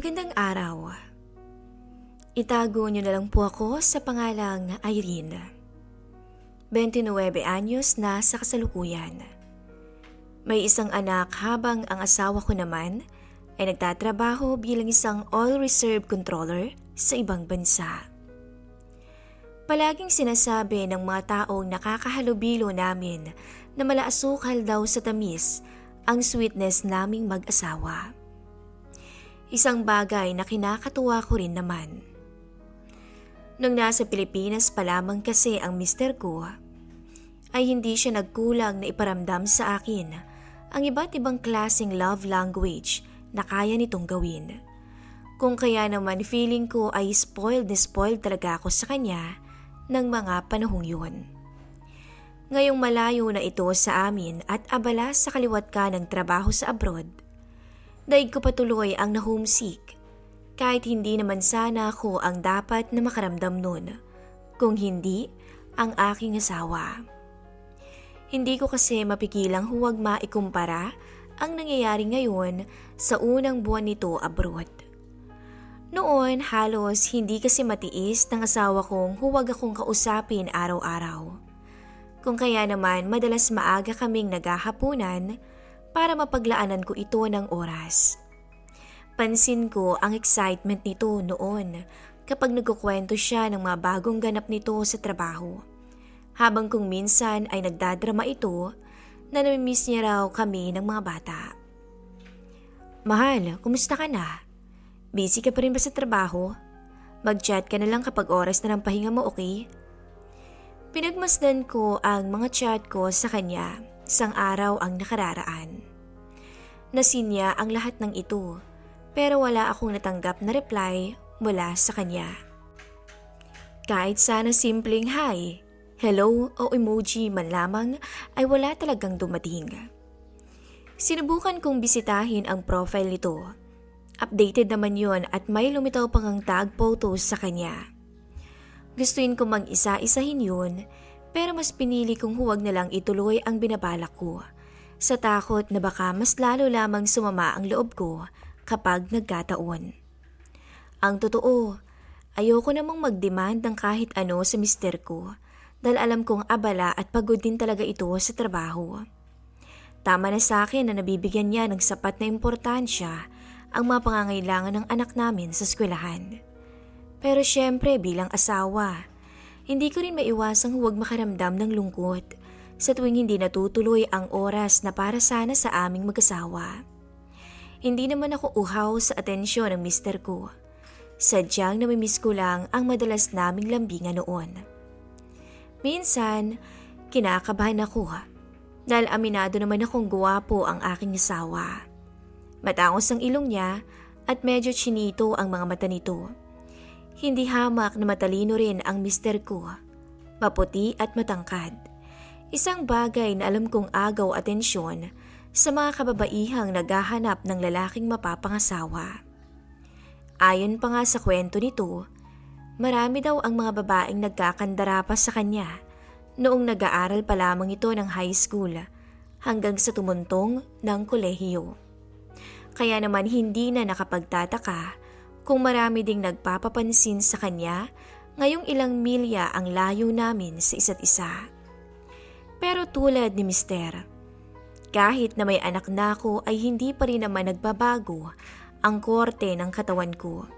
Magandang araw. Itago niyo na lang po ako sa pangalang Irene. 29 anyos na sa kasalukuyan. May isang anak habang ang asawa ko naman ay nagtatrabaho bilang isang oil reserve controller sa ibang bansa. Palaging sinasabi ng mga taong nakakahalubilo namin na malaasukal daw sa tamis ang sweetness naming mag-asawa. Isang bagay na kinakatuwa ko rin naman. Nung nasa Pilipinas pa lamang kasi ang mister ko, ay hindi siya nagkulang na iparamdam sa akin ang iba't ibang klaseng love language na kaya nitong gawin. Kung kaya naman feeling ko ay spoiled na spoiled talaga ako sa kanya ng mga panahong yun. Ngayong malayo na ito sa amin at abala sa kaliwat ka ng trabaho sa abroad, daig ko patuloy ang na-homesick kahit hindi naman sana ako ang dapat na makaramdam nun, kung hindi ang aking asawa. Hindi ko kasi mapigilang huwag maikumpara ang nangyayari ngayon sa unang buwan nito abroad. Noon halos hindi kasi matiis ng asawa kong huwag akong kausapin araw-araw. Kung kaya naman madalas maaga kaming naghahapunan para mapaglaanan ko ito ng oras. Pansin ko ang excitement nito noon kapag nagkukwento siya ng mga bagong ganap nito sa trabaho. Habang kung minsan ay nagdadrama ito na namimiss niya raw kami ng mga bata. Mahal, kumusta ka na? Busy ka pa rin ba sa trabaho? Mag-chat ka na lang kapag oras na ng pahinga mo, okay? Pinagmasdan ko ang mga chat ko sa kanya isang araw ang nakararaan. Nasin niya ang lahat ng ito pero wala akong natanggap na reply mula sa kanya. Kahit sana simpleng hi, hello o emoji man lamang ay wala talagang dumating. Sinubukan kong bisitahin ang profile nito. Updated naman yon at may lumitaw pang ang tag photos sa kanya. Gustuin ko mag-isa-isahin yun pero mas pinili kong huwag na lang ituloy ang binabalak ko sa takot na baka mas lalo lamang sumama ang loob ko kapag nagkataon. Ang totoo, ayoko namang mag-demand ng kahit ano sa mister ko dahil alam kong abala at pagod din talaga ito sa trabaho. Tama na sa akin na nabibigyan niya ng sapat na importansya ang mga pangangailangan ng anak namin sa eskwelahan. Pero syempre bilang asawa, hindi ko rin maiwasang huwag makaramdam ng lungkot sa tuwing hindi natutuloy ang oras na para sana sa aming mag-asawa. Hindi naman ako uhaw sa atensyon ng mister ko. Sadyang namimiss ko lang ang madalas naming lambingan noon. Minsan, kinakabahan ako dahil aminado naman akong guwapo ang aking asawa. Matangos ang ilong niya at medyo chinito ang mga mata nito. Hindi hamak na matalino rin ang mister ko. Maputi at matangkad. Isang bagay na alam kong agaw atensyon sa mga kababaihang naghahanap ng lalaking mapapangasawa. Ayon pa nga sa kwento nito, marami daw ang mga babaeng nagkakandara pa sa kanya noong nag-aaral pa lamang ito ng high school hanggang sa tumuntong ng kolehiyo. Kaya naman hindi na nakapagtataka kung marami ding nagpapapansin sa kanya ngayong ilang milya ang layo namin sa isa't isa. Pero tulad ni mister, kahit na may anak na ako ay hindi pa rin naman nagbabago ang korte ng katawan ko.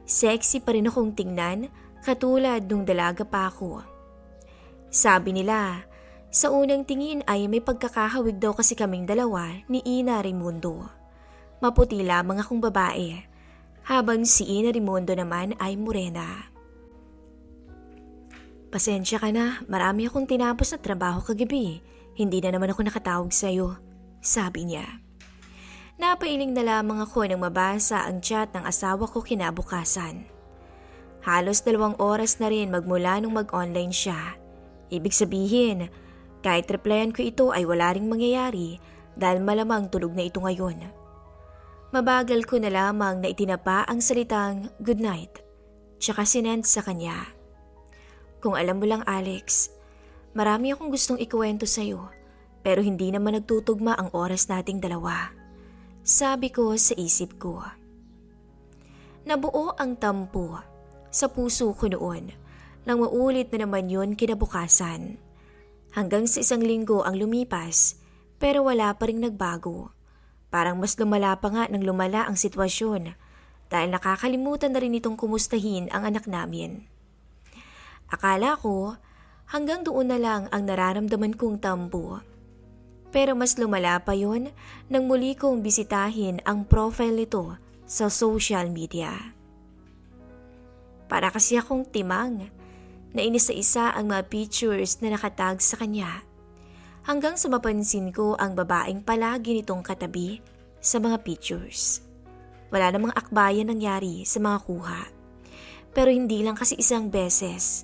Sexy pa rin akong tingnan katulad nung dalaga pa ako. Sabi nila, sa unang tingin ay may pagkakahawig daw kasi kaming dalawa ni Ina Raimundo. Maputi lamang akong babae, habang si Ina Raimundo naman ay morena. Pasensya ka na, marami akong tinapos na trabaho kagabi. Hindi na naman ako nakatawag sa'yo, sabi niya. Napailing na lamang ako nang mabasa ang chat ng asawa ko kinabukasan. Halos 2 oras na rin magmula nung mag-online siya. Ibig sabihin, kahit replyan ko ito ay wala ring mangyayari dahil malamang tulog na ito ngayon. Mabagal ko na lamang na itinapa ang salitang good night, tsaka sinend sa kanya. Kung alam mo lang Alex, marami akong gustong ikuwento sa'yo pero hindi naman nagtutugma ang oras nating dalawa. Sabi ko sa isip ko. Nabuo ang tampo sa puso ko noon nang maulit na naman yun kinabukasan. Hanggang sa 1 linggo ang lumipas pero wala pa rin nagbago. Parang mas lumala pa nga nang lumala ang sitwasyon dahil nakakalimutan na rin itong kumustahin ang anak namin. Akala ko hanggang doon na lang ang nararamdaman kong tampo. Pero mas lumala pa yon nang muli kong bisitahin ang profile nito sa social media. Para kasi akong timang na inisa-isa ang mga pictures na nakatag sa kanya hanggang sa mapansin ko ang babaeng palagi nitong katabi sa mga pictures. Wala namang akbayan nangyari sa mga kuha. Pero hindi lang kasi isang beses,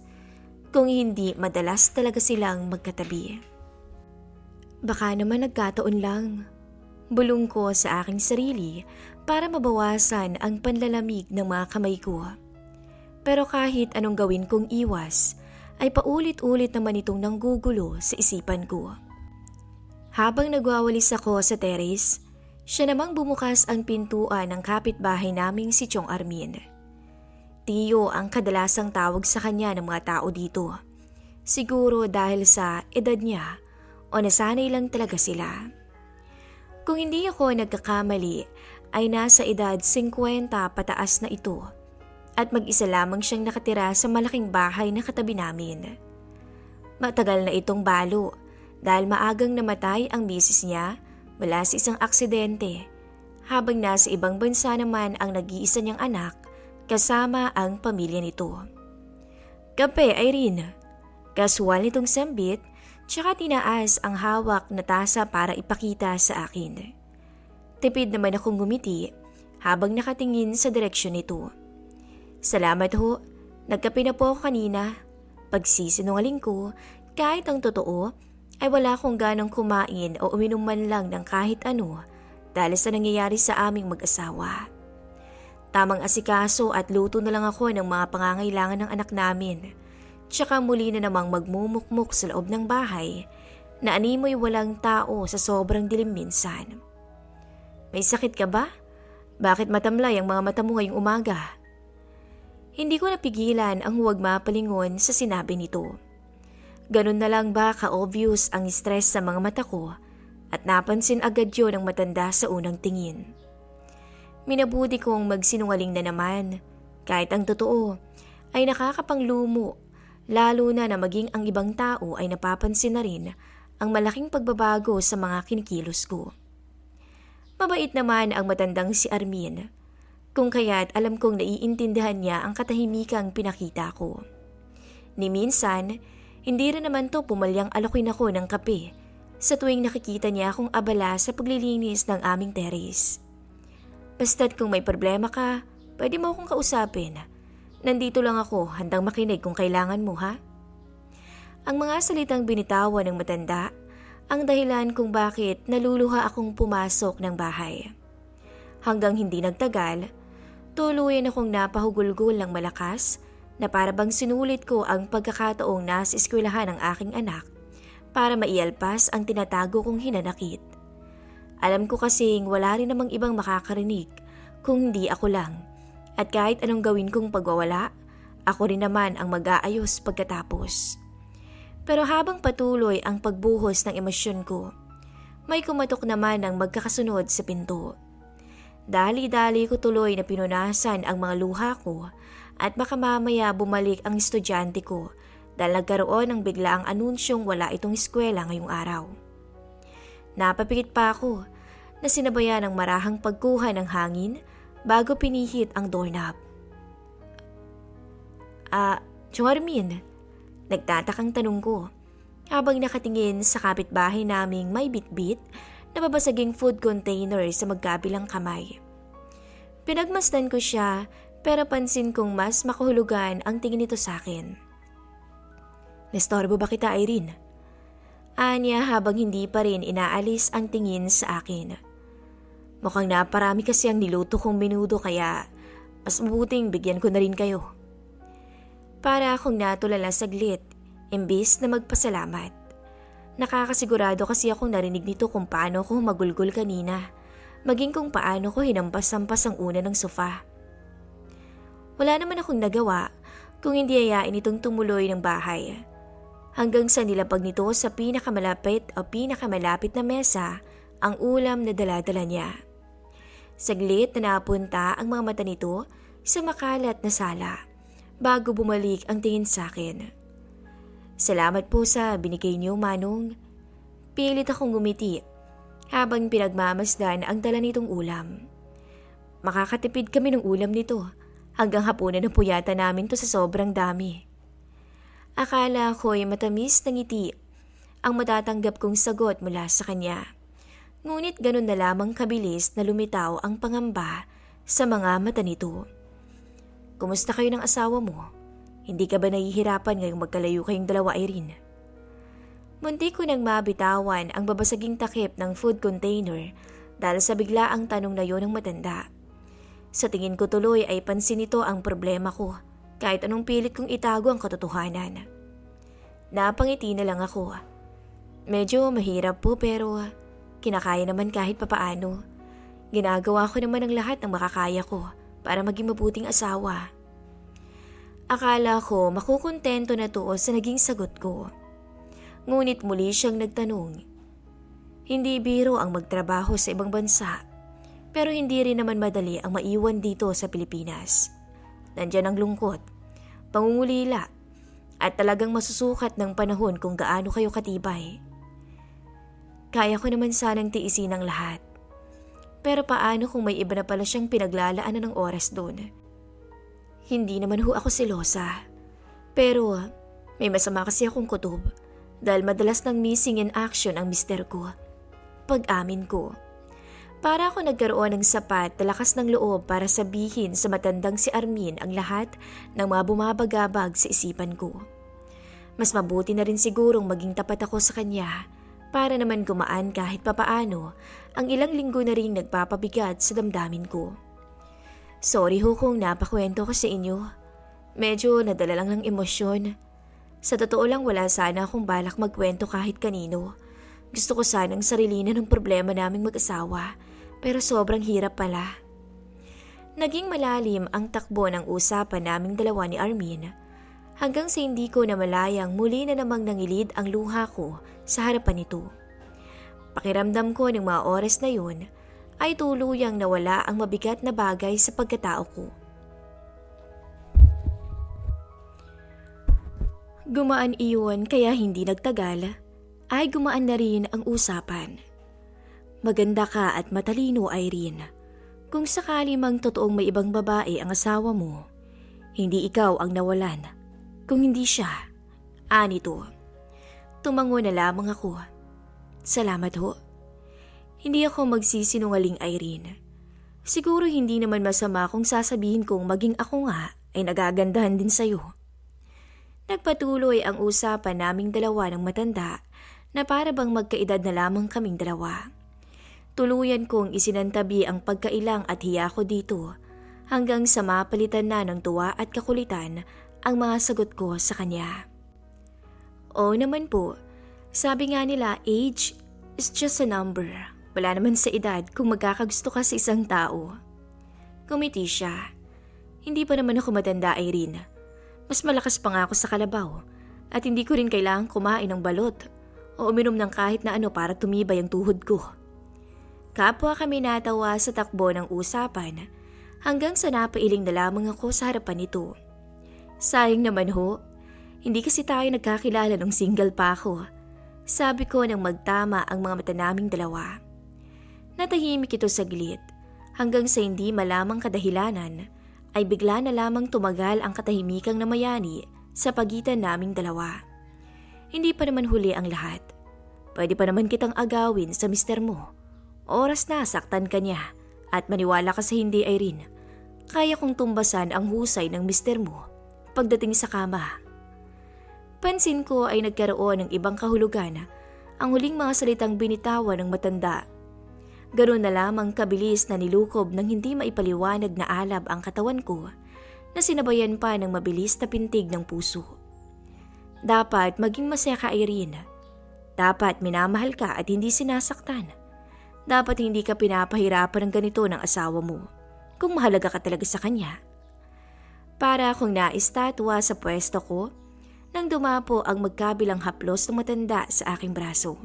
kung hindi madalas talaga silang magkatabi. Baka naman nagkataon lang. Bulong ko sa aking sarili para mabawasan ang panlalamig ng mga kamay ko. Pero kahit anong gawin kong iwas, ay paulit-ulit naman itong nanggugulo sa isipan ko. Habang nagwawalis ako sa terrace, siya namang bumukas ang pintuan ng kapitbahay naming si Chong Armin. Tiyo ang kadalasang tawag sa kanya ng mga tao dito. Siguro dahil sa edad niya o nasanay lang talaga sila. Kung hindi ako nagkakamali, ay nasa edad 50 pataas na ito at mag-isa lamang siyang nakatira sa malaking bahay na katabi namin. Matagal na itong balo dahil maagang namatay ang misis niya mula sa isang aksidente habang nasa ibang bansa naman ang nag-iisa niyang anak kasama ang pamilya nito. Kape, Irene. Kasual nitong sambit tsaka tinaas ang hawak na tasa para ipakita sa akin. Tipid naman akong gumiti habang nakatingin sa direksyon nito. Salamat ho, nagkape na po ako kanina. Pagsisinungaling ko, kahit ang totoo ay wala akong ganang kumain o uminom man lang ng kahit ano dahil sa nangyayari sa aming mag-asawa. Tamang asikaso at luto na lang ako ng mga pangangailangan ng anak namin. Tsaka muli na namang magmumukmuk sa loob ng bahay na animoy walang tao sa sobrang dilim minsan. May sakit ka ba? Bakit matamlay ang mga mata mo ngayong umaga? Hindi ko napigilan ang huwag mapalingon sa sinabi nito. Ganun na lang ba ka-obvious ang stress sa mga mata ko at napansin agad yun ng matanda sa unang tingin. Minabuti kong magsinungaling na naman kahit ang totoo ay nakakapanglumo lalo na maging ang ibang tao ay napapansin na rin ang malaking pagbabago sa mga kinikilos ko. Mabait naman ang matandang si Armin. Kung kaya't alam kong naiintindihan niya ang katahimikang pinakita ko. Ni minsan, hindi rin naman to pumalyang alokin ako ng kape sa tuwing nakikita niya akong abala sa paglilinis ng aming terrace. Basta't kung may problema ka, pwede mo akong kausapin. Nandito lang ako, handang makinig kung kailangan mo ha. Ang mga salitang binitawan ng matanda, ang dahilan kung bakit naluluha akong pumasok ng bahay. Hanggang hindi nagtagal, tuluyan akong napahugulgol ng malakas na para bang sinulit ko ang pagkakataong nasa eskwelahan ng aking anak para maialpas ang tinatago kong hinanakit. Alam ko kasing wala rin namang ibang makakarinig kung hindi ako lang at kahit anong gawin kong pagwawala, ako rin naman ang mag-aayos pagkatapos. Pero habang patuloy ang pagbuhos ng emosyon ko, may kumatok naman ang magkakasunod sa pinto. Dali-dali ko tuloy na pinunasan ang mga luha ko at baka mamaya bumalik ang estudyante ko dahil nagkaroon ng biglaang anunsyong wala itong eskwela ngayong araw. Napapikit pa ako na sinabayan ng marahang pagkuha ng hangin bago pinihit ang doorknob. Chong Armin, nagtatakang tanong ko habang nakatingin sa kapitbahay naming may bitbit na babasaging food container sa magkabilang kamay. Pinagmasdan ko siya pero pansin kong mas makahulugan ang tingin nito sa akin. Nestorbo ba kita, Irene? Anya habang hindi pa rin inaalis ang tingin sa akin. Mukhang naparami kasi ang niluto kong menudo kaya mas mabuting bigyan ko na rin kayo. Para akong natulala saglit, imbis na magpasalamat. Nakakasigurado kasi akong narinig nito kung paano ko magulgol kanina, maging kung paano ko hinampas-sampas ang una ng sofa. Wala naman akong nagawa kung hindi ayain itong tumuloy ng bahay. Hanggang sa nilapag nito sa pinakamalapit na mesa ang ulam na dala-dala niya. Saglit na napunta ang mga mata nito sa makalat na sala bago bumalik ang tingin sa akin. Salamat po sa binigay niyo, Manong. Pilit akong gumiti habang pinagmamasdan ang dala nitong ulam. Makakatipid kami ng ulam nito hanggang hapunan na po yata namin to sa sobrang dami. Akala ko'y matamis na ngiti ang matatanggap kong sagot mula sa kanya. Ngunit ganun na lamang kabilis na lumitaw ang pangamba sa mga mata nito. Kumusta kayo ng asawa mo? Hindi ka ba nahihirapan ngayong magkalayo kayong dalawa, Irene? Munti ko nang mabitawan ang babasaging takip ng food container dahil sa biglaang tanong na yon ng matanda. Sa tingin ko tuloy ay pansin nito ang problema ko kahit anong pilit kong itago ang katotohanan. Napangiti na lang ako. Medyo mahirap po pero kinakaya naman kahit papaano. Ginagawa ko naman ang lahat ng makakaya ko para maging mabuting asawa. Akala ko makukontento na to sa naging sagot ko. Ngunit muli siyang nagtanong. Hindi biro ang magtrabaho sa ibang bansa, pero hindi rin naman madali ang maiwan dito sa Pilipinas. Nandiyan ang lungkot, pangungulila, at talagang masusukat ng panahon kung gaano kayo katibay. Kaya ko naman sanang tiisin ang lahat. Pero paano kung may iba na pala siyang pinaglalaanan ng oras doon? Hindi naman ho ako selosa. Pero may masama kasi akong kutob dahil madalas nang missing in action ang mister ko. Pag-amin ko. Para ako nagkaroon ng sapat na lakas ng loob para sabihin sa matandang si Armin ang lahat ng mga bumabagabag sa isipan ko. Mas mabuti na rin sigurong maging tapat ako sa kanya para naman gumaan kahit papaano ang ilang linggo na rin nagpapabigat sa damdamin ko. Sorry ho kung napakwento ko sa inyo. Medyo nadala lang ng emosyon. Sa totoo lang wala sana akong balak magkwento kahit kanino. Gusto ko sanang sarilinin ang problema naming mag-asawa pero sobrang hirap pala. Naging malalim ang takbo ng usapan naming dalawa ni Armin hanggang sa hindi ko namalayang muli na namang nangilid ang luha ko sa harapan nito. Pakiramdam ko ng mga oras na yun ay tuluyang nawala ang mabigat na bagay sa pagkatao ko. Gumaan iyon kaya hindi nagtagal ay gumaan na rin ang usapan. Maganda ka at matalino, Irene. Kung sakali mang totoong may ibang babae ang asawa mo, hindi ikaw ang nawalan, kung hindi siya. Anito. Tumango na lamang ako. Salamat ho. Hindi ako magsisinungaling, Irene. Siguro hindi naman masama kung sasabihin kong maging ako nga ay nagagandahan din sa'yo. Nagpatuloy ang usapan naming dalawa ng matanda na para bang magkaedad na lamang kaming dalawa. Tuluyan kong isinantabi ang pagkailang at hiya ko dito hanggang sa mapalitan na ng tuwa at kakulitan ang mga sagot ko sa kanya. Oo naman po, sabi nga nila age is just a number. Wala naman sa edad kung magkakagusto ka sa isang tao. Kumiti siya. Hindi pa naman ako matanda, Irene. Mas malakas pa nga ako sa kalabaw at hindi ko rin kailangang kumain ng balot o uminom ng kahit na ano para tumibay ang tuhod ko. Kapwa kami natawa sa takbo ng usapan hanggang sa napailing na lamang ako sa harapan nito. Sayang naman ho, hindi kasi tayo nagkakilala nung single pa ako. Sabi ko nang magtama ang mga mata naming dalawa. Natahimik ito saglit hanggang sa hindi malamang kadahilanan ay bigla na lamang tumagal ang katahimikang namayani sa pagitan naming dalawa. Hindi pa naman huli ang lahat. Pwede pa naman kitang agawin sa mister mo. Oras na saktan ka niya at maniwala ka sa hindi, Irene. Kaya kong tumbasan ang husay ng mister mo pagdating sa kama. Pansin ko ay nagkaroon ng ibang kahulugan ang huling mga salitang binitawan ng matanda. Ganoon na lamang kabilis na nilukob ng hindi maipaliwanag na alab ang katawan ko na sinabayan pa ng mabilis na pintig ng puso. Dapat maging masaya ka, Irene. Dapat minamahal ka at hindi sinasaktan. Dapat hindi ka pinapahirapan ng ganito ng asawa mo kung mahalaga ka talaga sa kanya. Para akong naistatwa sa pwesto ko nang dumapo ang magkabilang haplos ng matanda sa aking braso.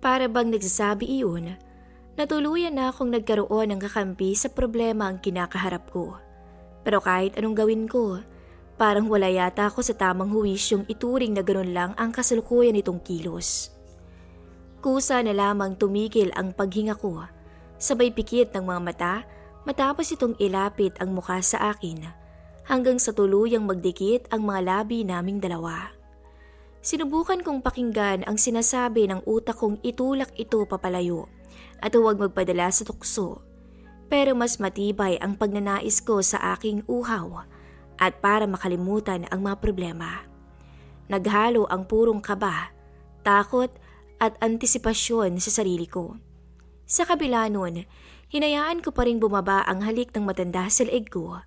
Para bang nagsasabi iyon, natuluyan na akong nagkaroon ng kakampi sa problema ang kinakaharap ko. Pero kahit anong gawin ko, parang wala yata ako sa tamang huwisyong ituring na ganun lang ang kasalukuyan nitong kilos. Kusa na lamang tumigil ang paghinga ko, sabay pikit ng mga mata matapos itong ilapit ang mukha sa akin hanggang sa tuluyang magdikit ang mga labi naming dalawa. Sinubukan kong pakinggan ang sinasabi ng utak kong itulak ito papalayo at huwag magpadala sa tukso. Pero mas matibay ang pagnanais ko sa aking uhaw at para makalimutan ang mga problema. Naghalo ang purong kaba, takot at antisipasyon sa sarili ko. Sa kabila nun, hinayaan ko pa rin bumaba ang halik ng matanda sa leeg ko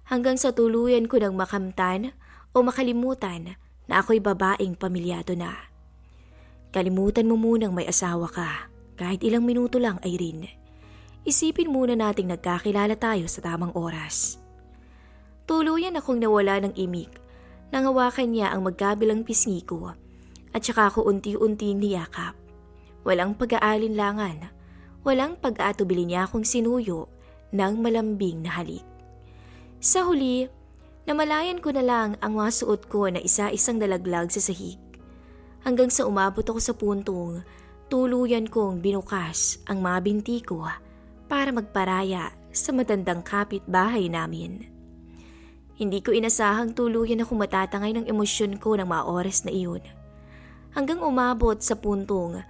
hanggang sa tuluyan ko ng makamtan o makalimutan na ako'y babaeng pamilyado na. Kalimutan mo munang may asawa ka, kahit ilang minuto lang, Irene. Isipin muna nating nagkakilala tayo sa tamang oras. Tuluyan akong nawala ng imik nang hawakan niya ang magkabilang pisngi ko at saka ako unti-unting niyakap. Walang pag-aalinlangan, walang pag-aatubili niya akong sinuyo ng malambing na halik. Sa huli, namalayan ko na lang ang mga suot ko na isa-isang nalaglag sa sahig. Hanggang sa umabot ako sa puntong tuluyan kong binukas ang mga binti ko para magparaya sa matandang kapitbahay namin. Hindi ko inasahang tuluyan akong matatangay ng emosyon ko ng mga oras na iyon. Hanggang umabot sa puntong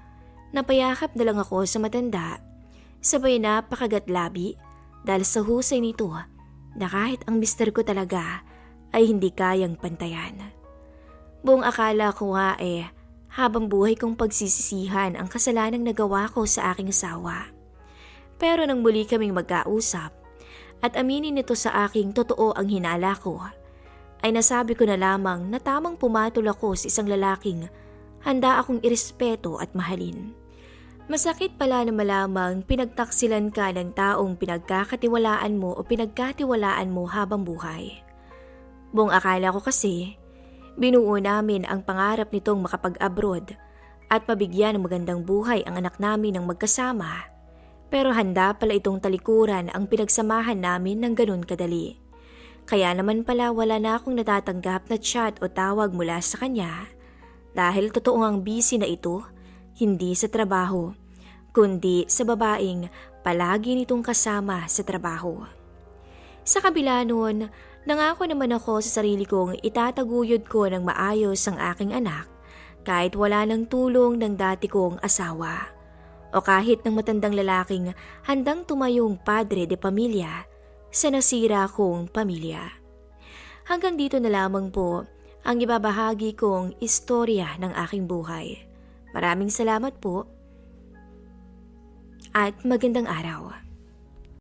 napayakap na lang ako sa matanda, sabay napakagatlabi dahil sa husay nito na kahit ang mister ko talaga ay hindi kayang pantayan. Buong akala ko nga habang buhay kong pagsisisihan ang kasalanang nagawa ko sa aking asawa. Pero nang muli kaming magkausap at aminin nito sa aking totoo ang hinala ko, ay nasabi ko na lamang na tamang pumatol ako sa isang lalaking handa akong irespeto at mahalin. Masakit pala na malamang pinagtaksilan ka ng taong pinagkakatiwalaan mo o pinagkatiwalaan mo habang buhay. Buong akala ko kasi, binuo namin ang pangarap nitong makapag-abroad at mabigyan ng magandang buhay ang anak namin ng magkasama. Pero handa pala itong talikuran ang pinagsamahan namin ng ganun kadali. Kaya naman pala wala na akong natatanggap na chat o tawag mula sa kanya dahil totoo ang busy na ito, hindi sa trabaho, kundi sa babaeng palagi nitong kasama sa trabaho. Sa kabila nun, nangako naman ako sa sarili kong itataguyod ko ng maayos ang aking anak kahit wala ng tulong ng dati kong asawa o kahit ng matandang lalaking handang tumayong padre de pamilya sa nasira kong pamilya. Hanggang dito na lamang po ang ibabahagi kong istorya ng aking buhay. Maraming salamat po at magandang araw.